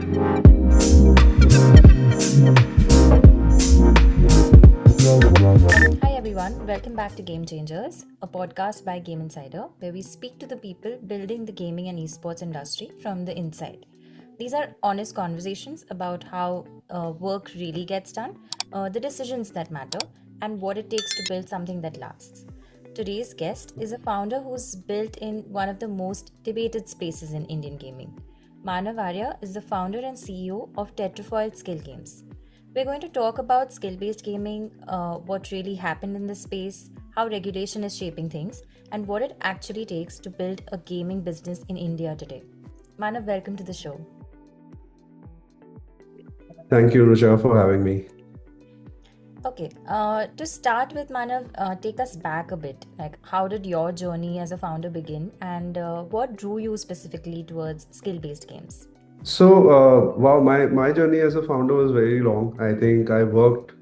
Hi everyone, welcome back to Game Changers, a podcast by GameInsider, where we speak to the people building the gaming and esports industry from the inside. These are honest conversations about how work really gets done, the decisions that matter, and what it takes to build something that lasts. Today's guest is a founder who's built in one of the most debated spaces in Indian gaming. Manav Arya is the founder and CEO of Tetrafoiled Skill Games. We're going to talk about skill based gaming, what really happened in this space, how regulation is shaping things, and what it actually takes to build a gaming business in India today. Manav, welcome to the show. Thank you, Rucha, for having me. Okay, to start with, Manav, take us back a bit. Like, how did your journey as a founder begin, and what drew you specifically towards skill based games? Wow, my journey as a founder was very long. I think I worked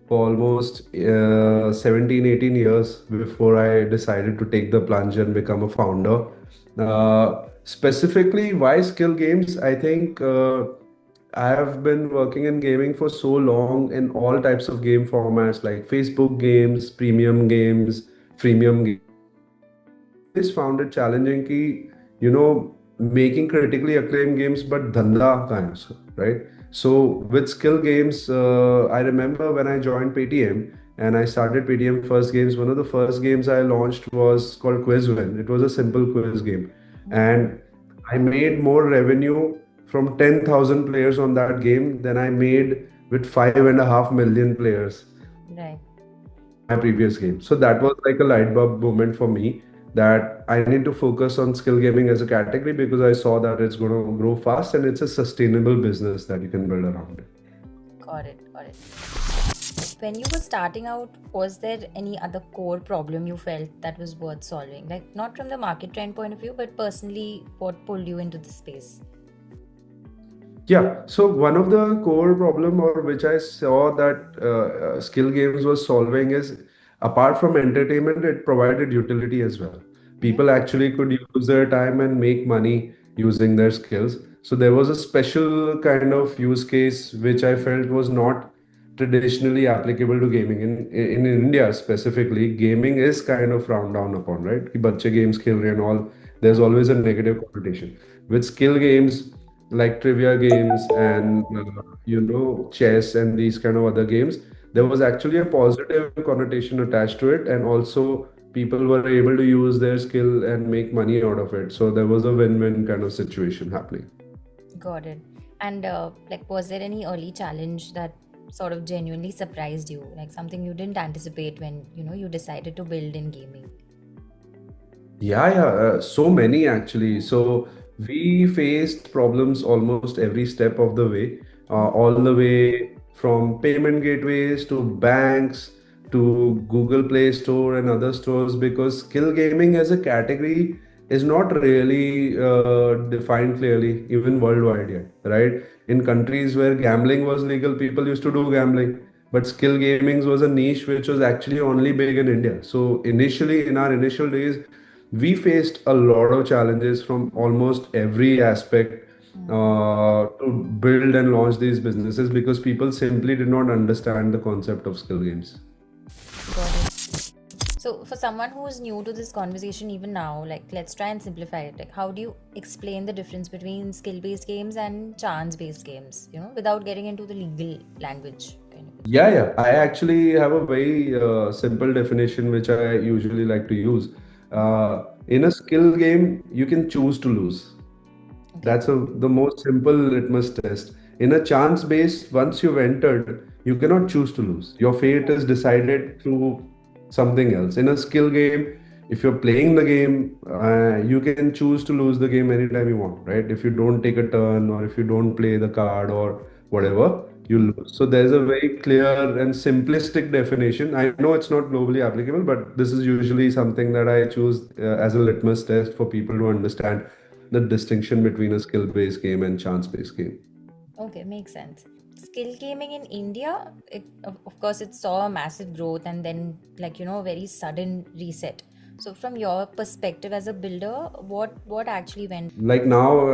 for almost 17, 18 years before I decided to take the plunge and become a founder. Specifically, why skill games? I think I have been working in gaming for so long in all types of game formats like Facebook games, premium games, freemium games. Always found it challenging कि making critically acclaimed games but धंधा कहाँ है उसका, right? So with skill games, I remember when I joined Paytm and I started Paytm first games. One of the first games I launched was called Quiz Win. It was a simple quiz game, and I made more revenue from 10,000 players on that game than I made with 5.5 million players Right. my previous game. So that was like a light bulb moment for me that I need to focus on skill gaming as a category because I saw that it's going to grow fast and it's a sustainable business that you can build around it. Got it, got it. When you were starting out, was there any other core problem you felt that was worth solving? Like, not from the market trend point of view, but personally, what pulled you into the space? Yeah, so one of the core problem or which I saw that skill games was solving is apart from entertainment, it provided utility as well. Mm-hmm. People actually could use their time and make money using their skills. So there was a special kind of use case which I felt was not traditionally applicable to gaming. In India specifically, gaming is kind of frowned down upon, right? कि बच्चे games खेल रहे and all. There's always a negative connotation. With skill games, like trivia games and chess and these kind of other games, there was actually a positive connotation attached to it, and also people were able to use their skill and make money out of it. So there was a win-win kind of situation happening. Got it. And like, was there any early challenge that sort of genuinely surprised you? Like something you didn't anticipate when, you decided to build in gaming? Yeah, so many actually. So we faced problems almost every step of the way, Mm-hmm. all the way from payment gateways to banks to Google Play Store and other stores, because skill gaming as a category is not really defined clearly, even worldwide yet, right? In countries where gambling was legal, people used to do gambling. But skill gaming was a niche which was actually only big in India. So initially, in our initial days, we faced a lot of challenges from almost every aspect to build and launch these businesses because people simply did not understand the concept of skill games. Got it. So, for someone who's new to this conversation, even now, like, let's try and simplify it. Like, how do you explain the difference between skill based games and chance based games, without getting into the legal language kind of? Yeah. I actually have a very simple definition which I usually like to use. In a skill game, you can choose to lose. Okay. That's the most simple litmus test. In a chance based, once you've entered, you cannot choose to lose. Your fate is decided through something else. In a skill game, if you're playing the game, you can choose to lose the game anytime you want, right? If you don't take a turn or if you don't play the card or whatever, you lose. So there's a very clear and simplistic definition. I know it's not globally applicable, but this is usually something that I choose as a litmus test for people to understand the distinction between a skill-based game and chance-based game. Okay, makes sense. Skill gaming in India, of course, it saw a massive growth and then, like, a very sudden reset. So from your perspective as a builder, what actually went Like now,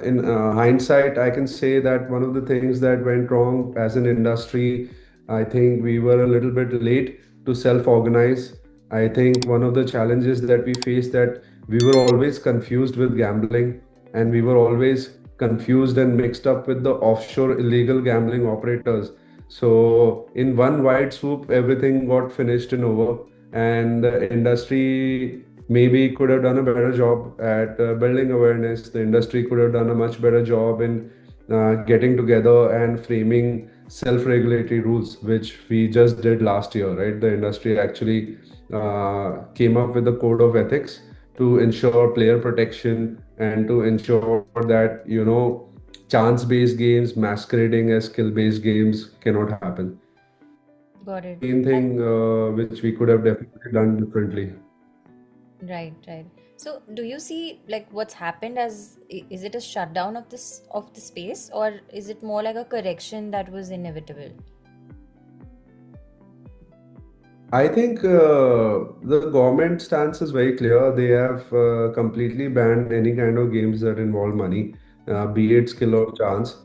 in hindsight, I can say that one of the things that went wrong as an industry, I think we were a little bit late to self-organize. I think one of the challenges that we faced, that we were always confused with gambling, and we were always confused and mixed up with the offshore illegal gambling operators. So in one wide swoop, everything got finished and over, and the industry maybe could have done a better job at building awareness. The industry could have done a much better job in getting together and framing self-regulatory rules, which we just did last year, right? The industry actually came up with a code of ethics to ensure player protection and to ensure that, chance-based games masquerading as skill-based games cannot happen. got That's it? the main And thing which we could have definitely done differently. right, right. So do you see like what's happened as is it a shutdown of the space, or is it more like a correction that was inevitable? I think the government stance is very clear. They have completely banned any kind of games that involve money, be it skill or chance.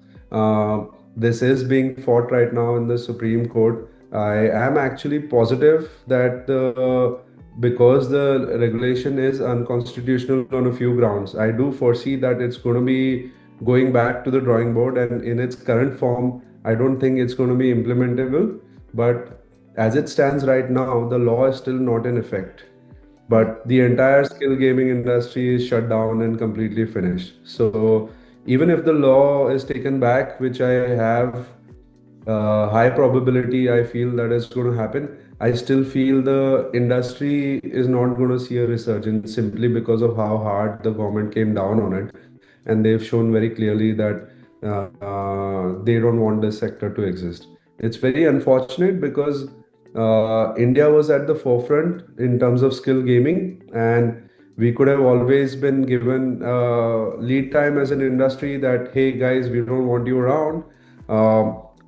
This is being fought right now in the Supreme Court. I am actually positive that because the regulation is unconstitutional on a few grounds, I do foresee that it's going to be going back to the drawing board, and in its current form, I don't think it's going to be implementable. But as it stands right now, the law is still not in effect. Hmm. But the entire skill gaming industry is shut down and completely finished. So even if the law is taken back, which I have high probability, I feel that is going to happen. I still feel the industry is not going to see a resurgence simply because of how hard the government came down on it, and they've shown very clearly that they don't want this sector to exist. It's very unfortunate because India was at the forefront in terms of skill gaming, and we could have always been given lead time as an industry that, hey guys, we don't want you around.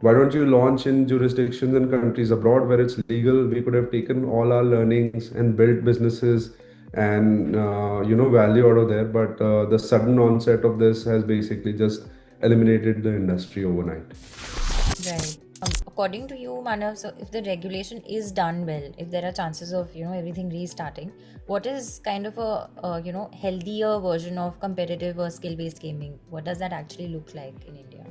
Why don't you launch in jurisdictions and countries abroad where it's legal? We could have taken all our learnings and built businesses and value out of there. But the sudden onset of this has basically just eliminated the industry overnight. Right. According to you, Manav, so if the regulation is done well, if there are chances of everything restarting, what is kind of a healthier version of competitive or skill-based gaming? What does that actually look like in India?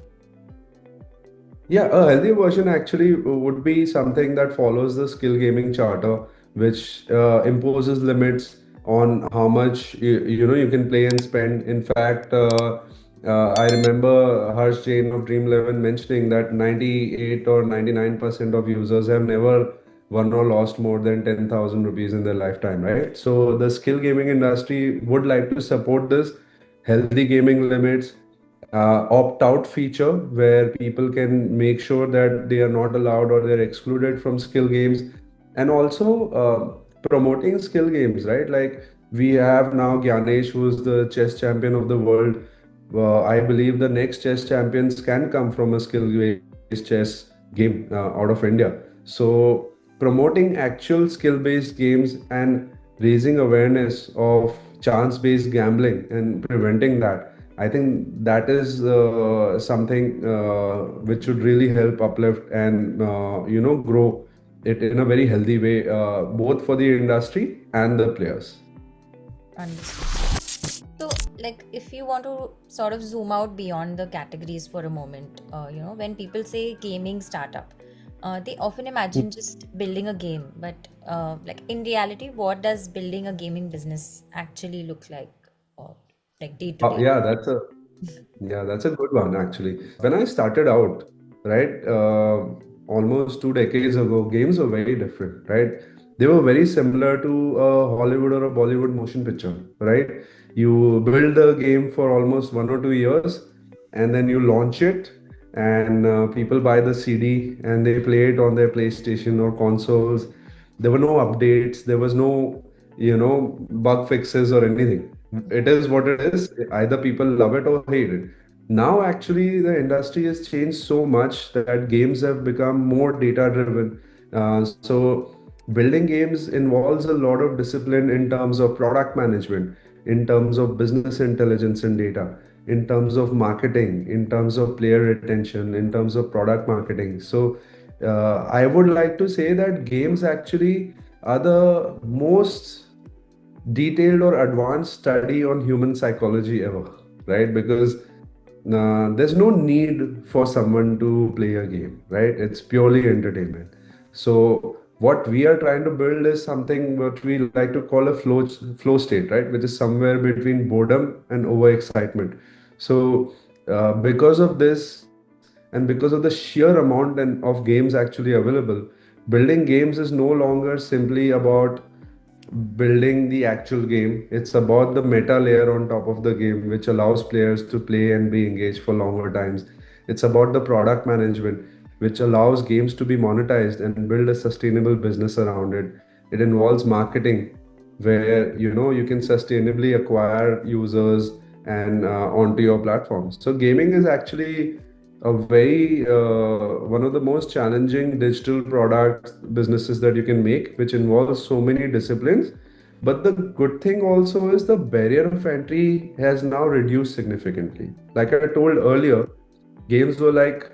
Yeah, a healthy version actually would be something that follows the skill gaming charter, which imposes limits on how much you can play and spend. In fact, I remember Harsh Jain of Dream 11 mentioning that 98 or 99% of users have never won or lost more than 10,000 rupees in their lifetime, right? So the skill gaming industry would like to support this healthy gaming limits, opt-out feature where people can make sure that they are not allowed or they're excluded from skill games, and also promoting skill games, right? Like we have now Gyanesh, who's the chess champion of the world. I believe the next chess champions can come from a skill-based chess game out of India. So promoting actual skill-based games and raising awareness of chance-based gambling and preventing that, I think that is something which should really help uplift and grow it in a very healthy way, both for the industry and the players. Understood. So, like, if you want to sort of zoom out beyond the categories for a moment, when people say gaming startup, they often imagine just building a game. But, like, in reality, what does building a gaming business actually look or like day to day? Yeah, that's a good one actually. When I started out, right, almost 2 decades ago, games were very different, right? They were very similar to a Hollywood or a Bollywood motion picture, right? You build a game for almost 1 or 2 years, and then you launch it, and people buy the CD and they play it on their PlayStation or consoles. There were no updates, there was no, bug fixes or anything. It is what it is. Either people love it or hate it. Now, actually, the industry has changed so much that games have become more data driven. So building games involves a lot of discipline in terms of product management, in terms of business intelligence and data, in terms of marketing, in terms of player retention, in terms of product marketing. So, I would like to say that games actually are the most detailed or advanced study on human psychology ever, right? Because there's no need for someone to play a game, right? It's purely entertainment. So what we are trying to build is something what we like to call a flow state, right? Which is somewhere between boredom and overexcitement. So because of this and because of the sheer amount of games actually available, building games is no longer simply about building the actual game. It's about the meta layer on top of the game, which allows players to play and be engaged for longer times. It's about the product management, which allows games to be monetized and build a sustainable business around it. It involves marketing, where you can sustainably acquire users and onto your platform. So gaming is actually a very one of the most challenging digital product businesses that you can make, which involves so many disciplines. But the good thing also is the barrier of entry has now reduced significantly. Like I told earlier, games were like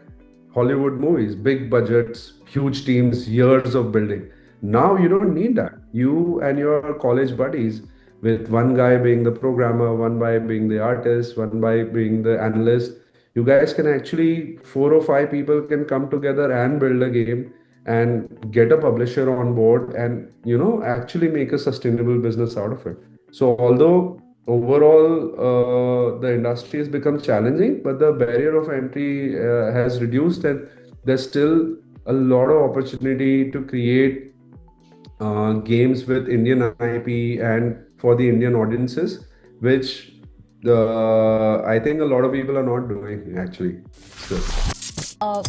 Hollywood movies, big budgets, huge teams, years of building. Now you don't need that. You and your college buddies, with one guy being the programmer, one guy being the artist, one guy being the analyst, you guys can actually, four or five people can come together and build a game and get a publisher on board and actually make a sustainable business out of it. So although overall the industry has become challenging, but the barrier of entry has reduced, and there's still a lot of opportunity to create games with Indian IP and for the Indian audiences, which I think a lot of people are not doing actually. So.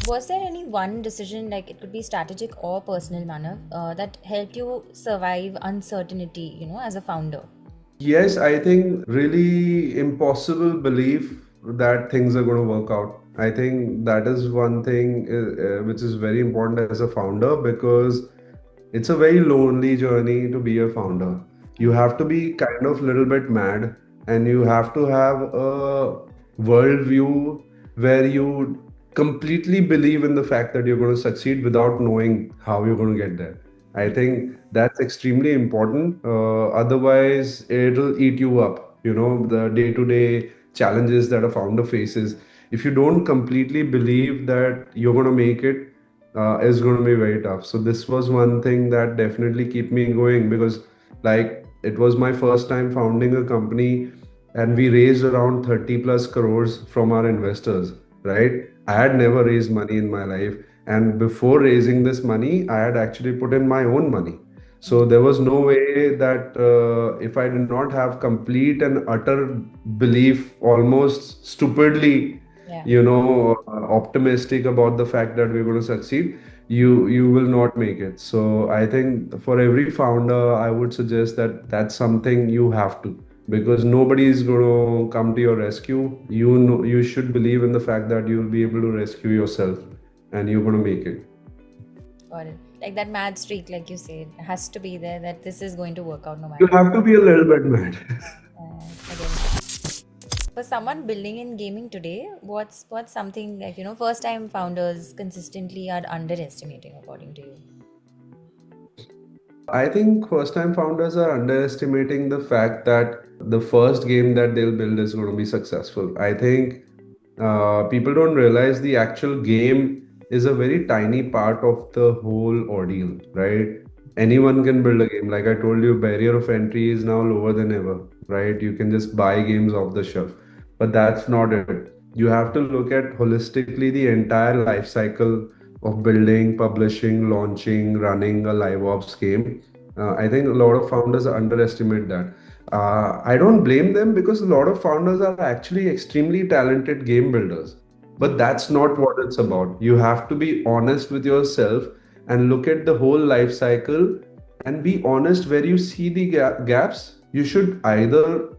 Was there any one decision, like it could be strategic or personal, Manav, that helped you survive uncertainty, as a founder? Yes, I think really impossible belief that things are going to work out. I think that is one thing which is very important as a founder, because it's a very lonely journey to be a founder. You have to be kind of little bit mad, and you have to have a worldview where you completely believe in the fact that you're going to succeed without knowing how you're going to get there. I think that's extremely important. Otherwise, it'll eat you up. The day-to-day challenges that a founder faces. If you don't completely believe that you're going to make it, is going to be very tough. So this was one thing that definitely kept me going, because like it was my first time founding a company, and we raised around 30 plus crores from our investors, right? I had never raised money in my life. And before raising this money, I had actually put in my own money. So there was no way that if I did not have complete and utter belief, almost stupidly, Yeah. optimistic about the fact that we're going to succeed, you will not make it. So I think for every founder, I would suggest that that's something you have to, because nobody is going to come to your rescue. You should believe in the fact that you'll be able to rescue yourself, and you're going to make it. Got it. Like that mad streak, like you said, has to be there, that this is going to work out no You matter what. have to be a little bit mad. Again, for someone building in gaming today, what's something like first time founders consistently are underestimating according to you? I think first time founders are underestimating the fact that the first game that they'll build is going to be successful. I think people don't realize the actual game is a very tiny part of the whole ordeal, right? Anyone can build a game. Like I told you, barrier of entry is now lower than ever, right? You can just buy games off the shelf. But that's not it. You have to look at holistically the entire life cycle of building, publishing, launching, running a live ops game. I think a lot of founders underestimate that. I don't blame them, because a lot of founders are actually extremely talented game builders. But that's not what it's about. You have to be honest with yourself and look at the whole life cycle and be honest where you see the gaps. You should either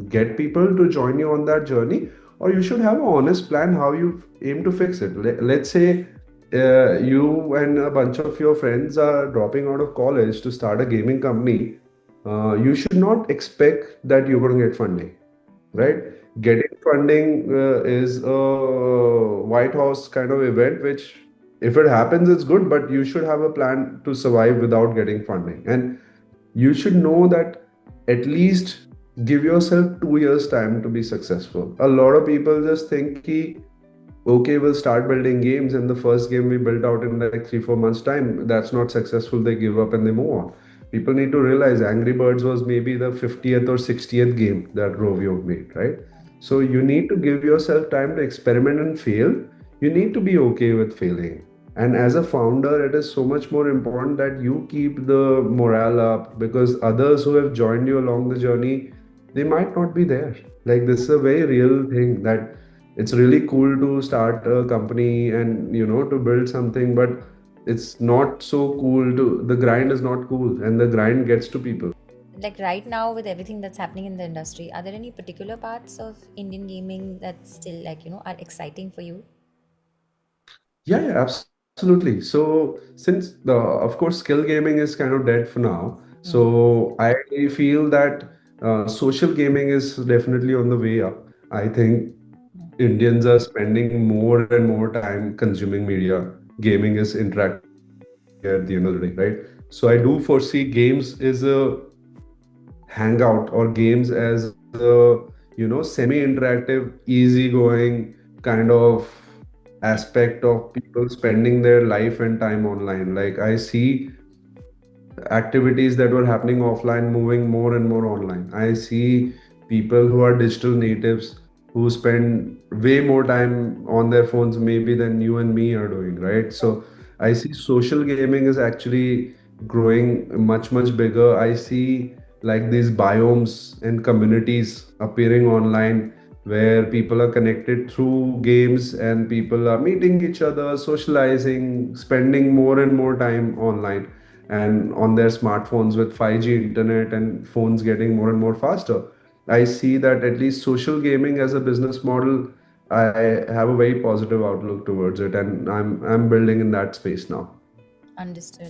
get people to join you on that journey, or you should have an honest plan how you aim to fix it. Let's say you and a bunch of your friends are dropping out of college to start a gaming company, you should not expect that you're going to get funding, right? Mm. Getting funding is a White House kind of event, which if it happens, it's good, but you should have a plan to survive without getting funding. And you should know that at least give yourself 2 years time to be successful. A lot of people just think ki, okay, we'll start building games, and the first game we built out in like 3 4 months time, that's not successful, they give up and they move on. People need to realize Angry Birds was maybe the 50th or 60th game that Rovio made, right? So you need to give yourself time to experiment and fail. You need to be okay with failing. And as a founder, it is so much more important that you keep the morale up, because others who have joined you along the journey, they might not be there. Like, this is a very real thing, that it's really cool to start a company and to build something, but it's not so cool to the grind is not cool, and the grind gets to people. Like right now, with everything that's happening in the industry, are there any particular parts of Indian gaming that still, like, are exciting for you? Yeah, absolutely. So since the of course skill gaming is kind of dead for now, Mm. so I feel that social gaming is definitely on the way up. I think Indians are spending more and more time consuming media. Gaming is interactive media at the end of the day, right? So I do foresee games is a hangout, or games as a semi-interactive, easygoing kind of aspect of people spending their life and time online. Like, I see activities that were happening offline moving more and more online. I see people who are digital natives who spend way more time on their phones maybe than you and me are doing, right? So I see social gaming is actually growing much, much bigger. I see like these biomes and communities appearing online where people are connected through games, and people are meeting each other, socializing, spending more and more time online and on their smartphones with 5G internet and phones getting more and more faster. I see that at least social gaming as a business model, I have a very positive outlook towards it, and I'm building in that space now. Understood.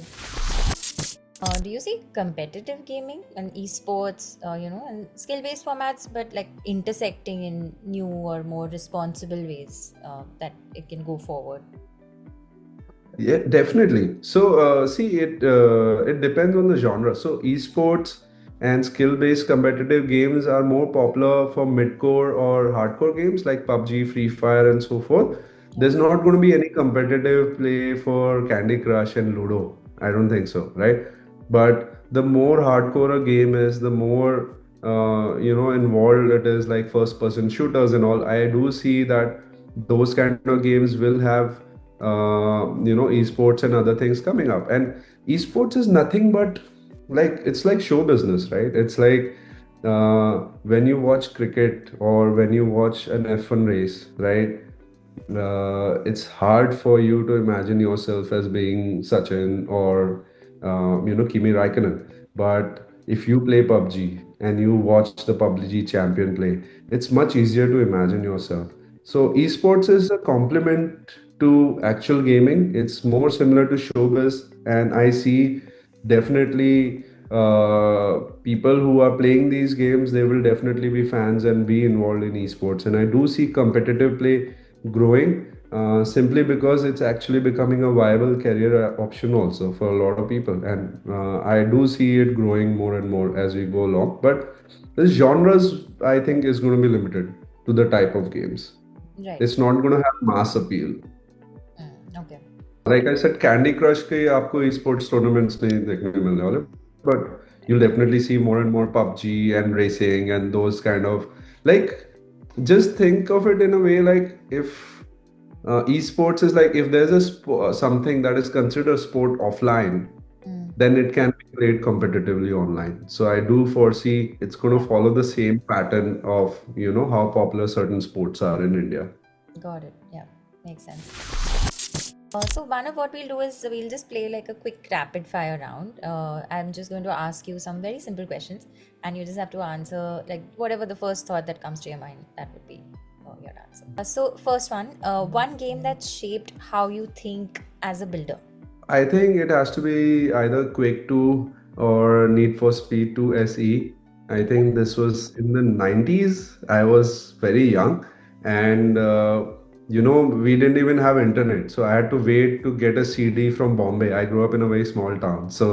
Do you see competitive gaming and esports, and skill-based formats, but like intersecting in new or more responsible ways that it can go forward? Yeah, definitely. So, see, it depends on the genre. So, esports and skill-based competitive games are more popular for mid-core or hardcore games like PUBG, Free Fire, and so forth. Yeah. There's not going to be any competitive play for Candy Crush and Ludo. I don't think so, right? But the more hardcore a game is, the more involved it is, like first-person shooters and all. I do see that those kind of games will have esports and other things coming up. And esports is nothing but, like, it's like show business, right? It's like when you watch cricket or when you watch an F1 race, right? It's hard for you to imagine yourself as being Sachin or Kimi Raikkonen. But if you play PUBG and you watch the PUBG champion play, it's much easier to imagine yourself. So esports is a complement to actual gaming. It's more similar to showbiz, and I see definitely people who are playing these games, they will definitely be fans and be involved in esports. And I do see competitive play growing, simply because it's actually becoming a viable career option also for a lot of people. And I do see it growing more and more as we go along. But the genres, I think, is going to be limited to the type of games. Right. It's not going to have mass appeal. Okay. Like I said, Candy Crush के आपको esports tournaments नहीं देखने को मिलने वाले, but you'll definitely see more and more PUBG and racing and those kind of, like, just think of it in a way like, if esports is like, if there's something that is considered sport offline, Mm. then it can be played competitively online. So I do foresee it's going to follow the same pattern of how popular certain sports are in India. Got it. Yeah, makes sense. So, Manav, what we'll do is we'll just play like a quick rapid fire round. I'm just going to ask you some very simple questions, and you just have to answer like whatever the first thought that comes to your mind. That would be your answer. So, first one game that shaped how you think as a builder? I think it has to be either Quake 2 or Need for Speed 2 SE. I Okay. think this was in the 90s. I was very young, and we didn't even have internet. So I had to wait to get a CD from Bombay. I grew up in a very small town. So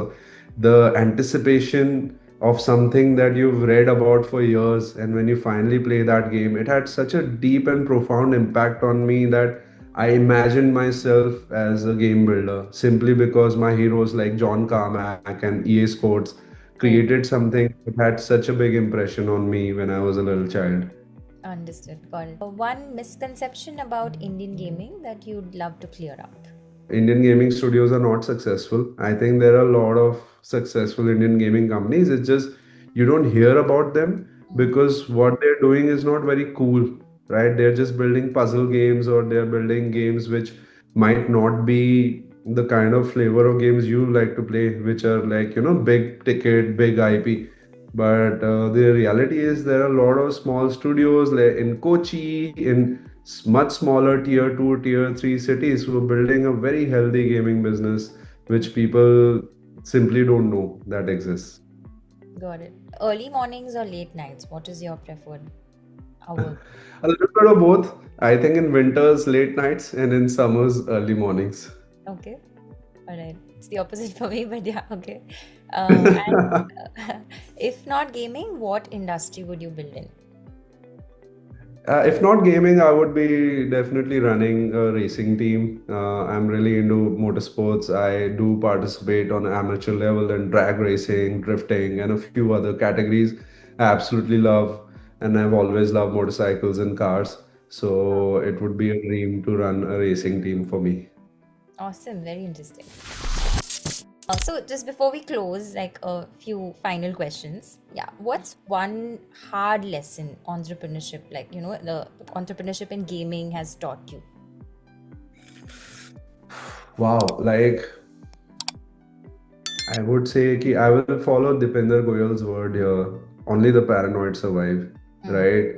the anticipation of something that you've read about for years, and when you finally play that game, it had such a deep and profound impact on me that I imagined myself as a game builder simply because my heroes like John Carmack and EA Sports Right. created something that had such a big impression on me when I was a little child. Understood. Got it. One misconception about Indian gaming that you'd love to clear up. Indian gaming studios are not successful. I think there are a lot of successful Indian gaming companies. It's just you don't hear about them Mm. because what they're doing is not very cool, right? They're just building puzzle games or they're building games which might not be the kind of flavor of games you like to play, which are like, big ticket, big IP. But the reality is there are a lot of small studios like in Kochi, in much smaller tier 2, tier 3 cities who are building a very healthy gaming business, which people simply don't know that exists. Got it. Early mornings or late nights? What is your preferred hour? A little bit of both. I think in winters, late nights, and in summers, early mornings. Okay. All right. It's the opposite for me, but yeah, okay. And if not gaming, what industry would you build in? If not gaming, I would be definitely running a racing team. I'm really into motorsports. I do participate on amateur level in drag racing, drifting, and a few other categories. I absolutely love, and I've always loved motorcycles and cars. So it would be a dream to run a racing team for me. Awesome. Very interesting. So just before we close, like a few final questions. Yeah. What's one hard lesson entrepreneurship, like, the entrepreneurship in gaming has taught you? Wow, like I would say ki I will follow Dipinder Goyal's word here. Only the paranoid survive, Mm. right?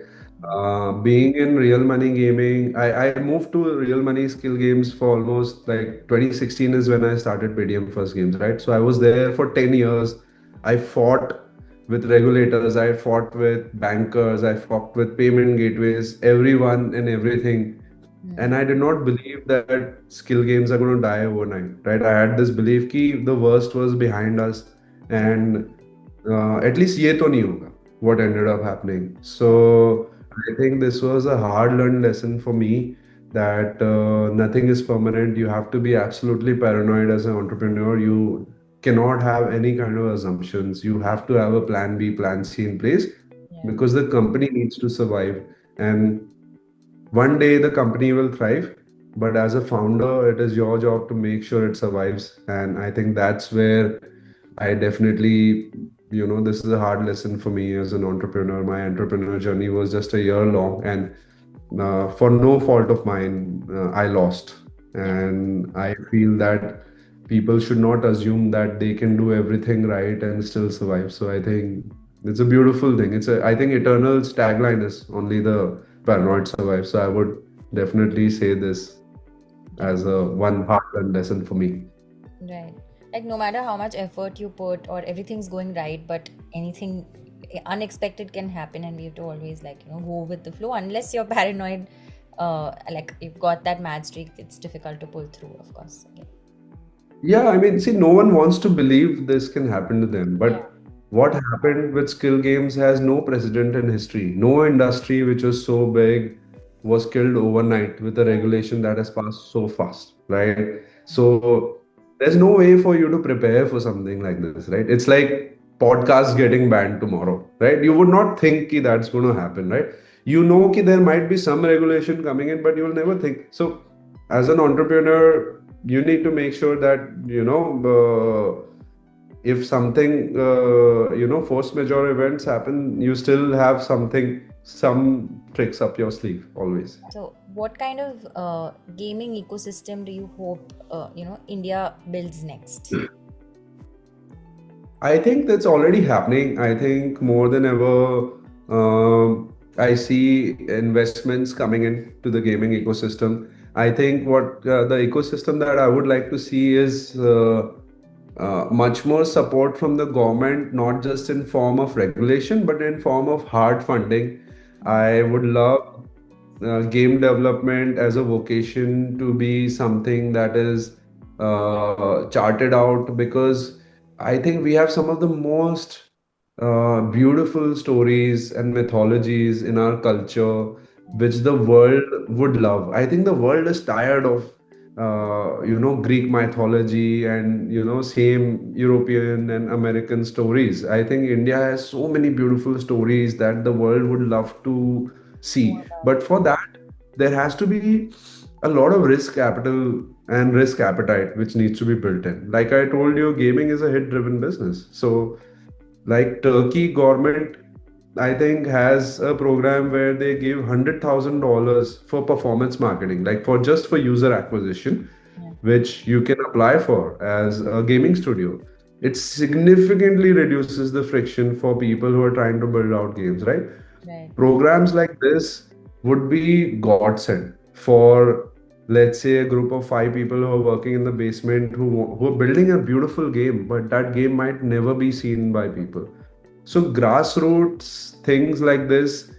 Being in real money gaming, I moved to real money skill games for almost like 2016 is when I started PDM First Games, right? So I was there for 10 years. I fought with regulators, I fought with bankers, I fought with payment gateways, everyone and everything. And Mm. I did not believe that skill games are going to die overnight, right? I had this belief कि the worst was behind us, and at least ये तो नहीं होगा. What ended up happening. Right. So I think this was a hard learned lesson for me that nothing is permanent. You have to be absolutely paranoid as an entrepreneur. You cannot have any kind of assumptions. You have to have a plan B, plan C in place Yeah. because the company needs to survive. And one day the company will thrive, but as a founder, it is your job to make sure it survives. And I think that's where I definitely, this is a hard lesson for me as an entrepreneur. My entrepreneur journey was just a year long, and for no fault of mine, I lost. Yeah. And I feel that people should not assume that they can do everything right and still survive. So I think it's a beautiful thing. I think Eternal's tagline is only the paranoid survive. So I would definitely say this Right. as a one hard earned lesson for me. Right. Like no matter how much effort you put or everything's going right, but anything unexpected can happen, and we have to always go with the flow. Unless you're paranoid, like you've got that mad streak, it's difficult to pull through, of course. Okay. Yeah, I mean, see, no one wants to believe this can happen to them. Yeah. But what happened with skill games has no precedent in history. No industry which was so big was killed overnight with a Right. regulation that has passed so fast, right? So there's no way for you to prepare for something like this, right? It's like podcasts getting banned tomorrow, right? You would not think ki that's going to happen, right? You know ki there might be some regulation coming in, but you will never think. So as an entrepreneur, you need to make sure that if something force majeure events happen, you still have some tricks up your sleeve always. So, what kind of gaming ecosystem do you hope India builds next? I think that's already happening. I think more than ever, I see investments coming into the gaming ecosystem. I think what the ecosystem that I would like to see is much more support from the government, not just in form of regulation, but in form of hard funding. I would love game development as a vocation to be something that is charted out, because I think we have some of the most beautiful stories and mythologies in our culture, which the world would love. I think the world is tired of Greek mythology and same European and American stories. I think India has so many beautiful stories that the world would love to see. More about. But for that, there has to be a lot of risk capital and risk appetite which needs to be built in. Like I told you, gaming is a hit driven business. So like Turkey government, I think has a program where they give $100,000 for performance marketing, like for just for user acquisition, Yeah. which you can apply for as a gaming studio. It significantly reduces the friction for people who are trying to build out games, right? Right. Programs like this would be godsend for, let's say, a group of five people who are working in the basement who are building a beautiful game, but that game might never be seen by people. So grassroots things like this,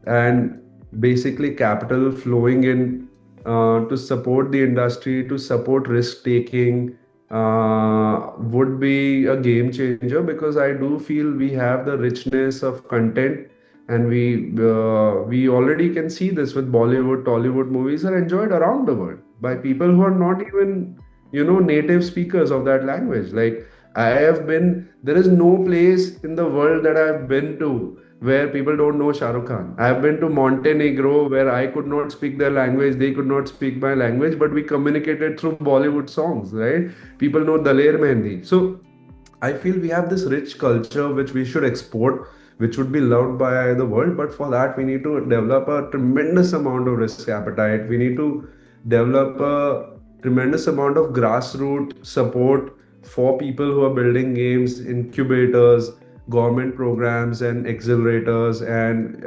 and basically capital flowing in to support the industry, to support risk taking, would be a game changer, because I do feel we have the richness of content, and we already can see this with Bollywood, Tollywood movies are enjoyed around the world by people who are not even native speakers of that language. Like there is no place in the world that I've been to where people don't know Shah Rukh Khan. I've been to Montenegro where I could not speak their language, they could not speak my language, but we communicated through Bollywood songs, right? People know Daler Mehndi. So I feel we have this rich culture which we should export, which would be loved by the world. But for that, we need to develop a tremendous amount of risk appetite. We need to develop a tremendous amount of grassroots support for people who are building games, incubators, government programs, and accelerators, and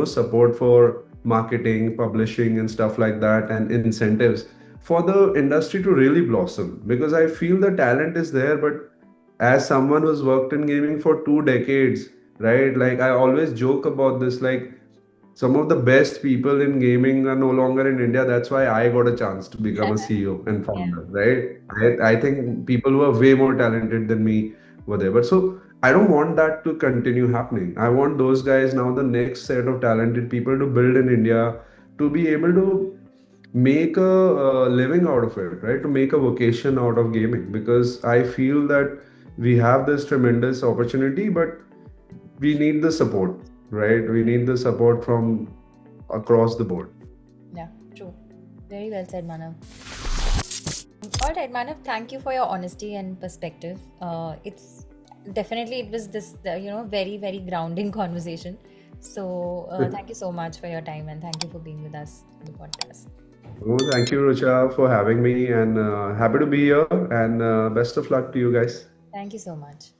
support for marketing, publishing, and stuff like that, and incentives for the industry to really blossom. Because I feel the talent is there, but as someone who's worked in gaming for 2 decades, right? Like I always joke about this, like some of the best people in gaming are no longer in India. That's why I got a chance to become a CEO and Yeah. founder, right? I think people who are way more talented than me were there. But so I don't want that to continue happening. I want those guys now, the next set of talented people to build in India, to be able to make a living out of it, right? To make a vocation out of gaming, because I feel that we have this tremendous opportunity, but we need the support, right? We need the support from across the board. Yeah, true. Very well said, Manav. All right, Manav, thank you for your honesty and perspective. It's definitely, it was this, very, very grounding conversation. So, thank you so much for your time and thank you for being with us on the podcast. Oh, thank you, Rucha, for having me, and happy to be here. And best of luck to you guys. Thank you so much.